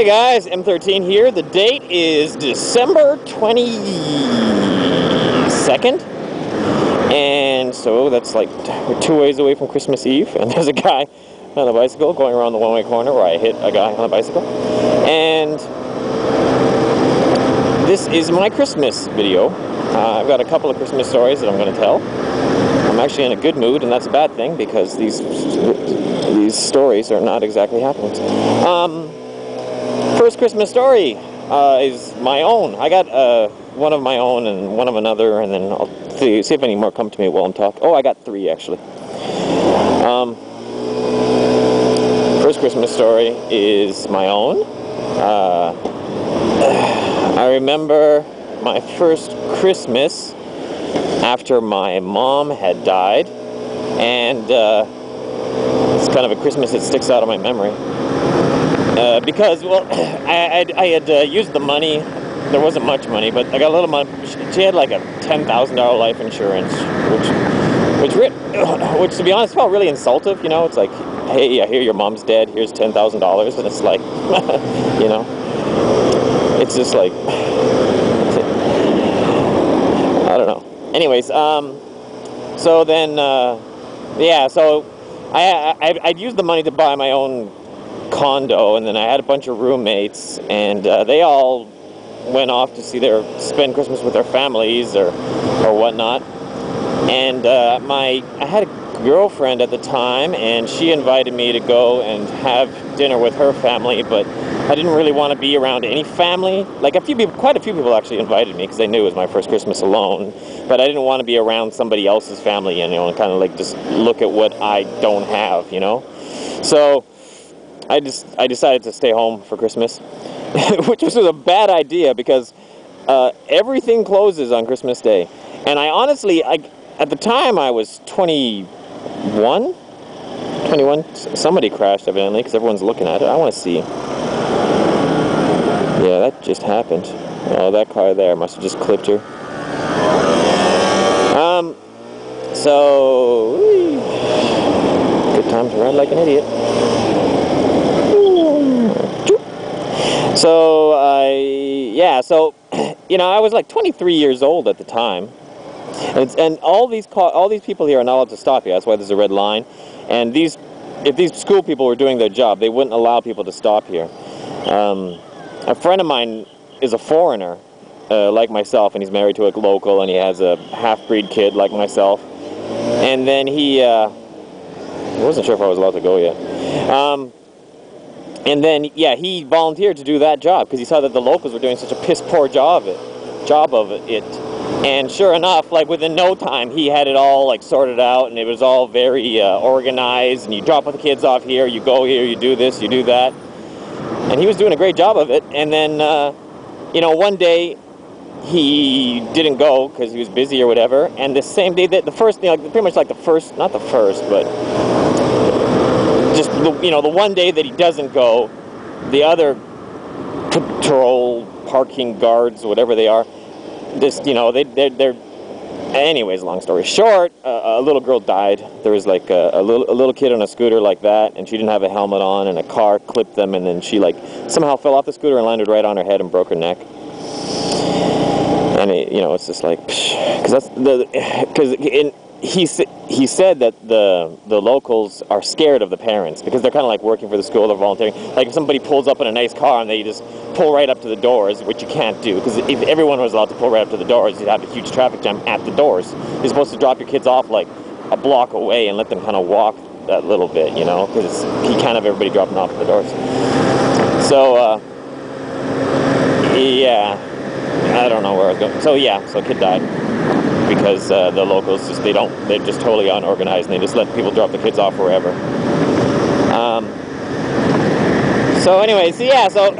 Hey guys, M13 here. The date is December 22nd. And so that's like we're 2 ways away from Christmas Eve. And there's a guy on a bicycle going around the one-way corner where I hit a guy on a bicycle. And this is my Christmas video. I've got a couple of Christmas stories that I'm going to tell. I'm actually in a good mood, and that's a bad thing because these stories are not exactly happening. First Christmas story is my own. I got one of my own and one of another, and then I'll see if any more come to me while I'm talking. Oh, I got three actually. First Christmas story is my own. I remember my first Christmas after my mom had died, and it's kind of a Christmas that sticks out of my memory. Because, well, I had used the money. There wasn't much money, but I got a little money. She had like a $10,000 life insurance, which to be honest felt really insultive. You know, it's like, hey, I hear your mom's dead. Here's $10,000, and it's like, you know, it's just like, I don't know. Anyways, so then, yeah, so I'd used the money to buy my own condo, and then I had a bunch of roommates, and they all went off to spend Christmas with their families or whatnot. And I had a girlfriend at the time, and she invited me to go and have dinner with her family, but I didn't really want to be around any family. Like quite a few people actually invited me because they knew it was my first Christmas alone, but I didn't want to be around somebody else's family, and, you know, and kind of like just look at what I don't have, you know. So I decided to stay home for Christmas, which was a bad idea because everything closes on Christmas Day. And I honestly, at the time I was 21. Somebody crashed evidently because everyone's looking at it. I want to see. Yeah, that just happened. Oh, that car there must have just clipped her. So good time to ride like an idiot. So, so, you know, I was like 23 years old at the time, and all these people here are not allowed to stop here. That's why there's a red line. And if these school people were doing their job, they wouldn't allow people to stop here. A friend of mine is a foreigner, like myself, and he's married to a local, and he has a half-breed kid like myself. And then I wasn't sure if I was allowed to go yet. And then, yeah, he volunteered to do that job because he saw that the locals were doing such a piss-poor job of it. And sure enough, like within no time, he had it all like sorted out, and it was all very organized. And you drop the kids off here, you go here, you do this, you do that. And he was doing a great job of it. And then, you know, one day he didn't go because he was busy or whatever. And the same day, the first, you know, pretty much like the first, not the first, but just the one day that he doesn't go, the other patrol parking guards, whatever they are, just, you know, they're anyways, long story short, a little girl died. There was like a little kid on a scooter like that, and she didn't have a helmet on, and a car clipped them, and then she like somehow fell off the scooter and landed right on her head and broke her neck. And you know, it's just like, because he said that the locals are scared of the parents because they're kind of like working for the school, they're volunteering. Like if somebody pulls up in a nice car and they just pull right up to the doors, which you can't do, because if everyone was allowed to pull right up to the doors, you'd have a huge traffic jam at the doors. You're supposed to drop your kids off like a block away and let them kind of walk that little bit, you know, because you can't have everybody dropping off at the doors. So, yeah, I don't know where I was going. So yeah, so a kid died because the locals they're just totally unorganized, and they just let people drop the kids off wherever. So anyways, yeah, so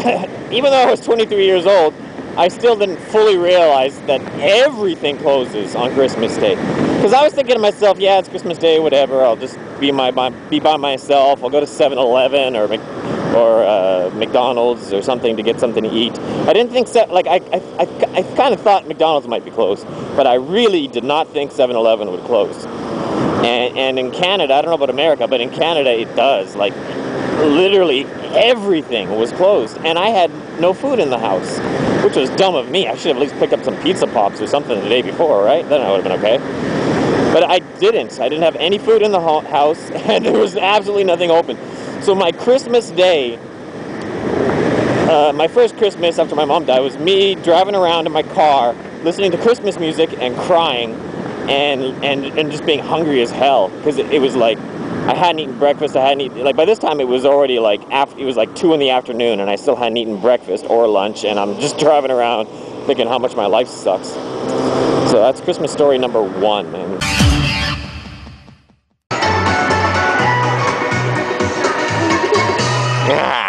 even though I was 23 years old, I still didn't fully realize that everything closes on Christmas Day. Because I was thinking to myself, yeah, it's Christmas Day, whatever, I'll just be by myself, I'll go to 7-Eleven or McDonald's or something to get something to eat. I didn't think, I kind of thought McDonald's might be closed, but I really did not think 7-Eleven would close. And in Canada, I don't know about America, but in Canada it does. Like, literally everything was closed, and I had no food in the house, which was dumb of me. I should have at least picked up some pizza pops or something the day before, right? Then I would have been okay. But I didn't. I didn't have any food in the house, and there was absolutely nothing open. So my Christmas day, my first Christmas after my mom died, was me driving around in my car, listening to Christmas music and crying, and just being hungry as hell, because it was like, I hadn't eaten breakfast. I hadn't eaten, like, by this time it was already like it was like 2 in the afternoon, and I still hadn't eaten breakfast or lunch, and I'm just driving around thinking how much my life sucks. So that's Christmas story number 1, man. Ah.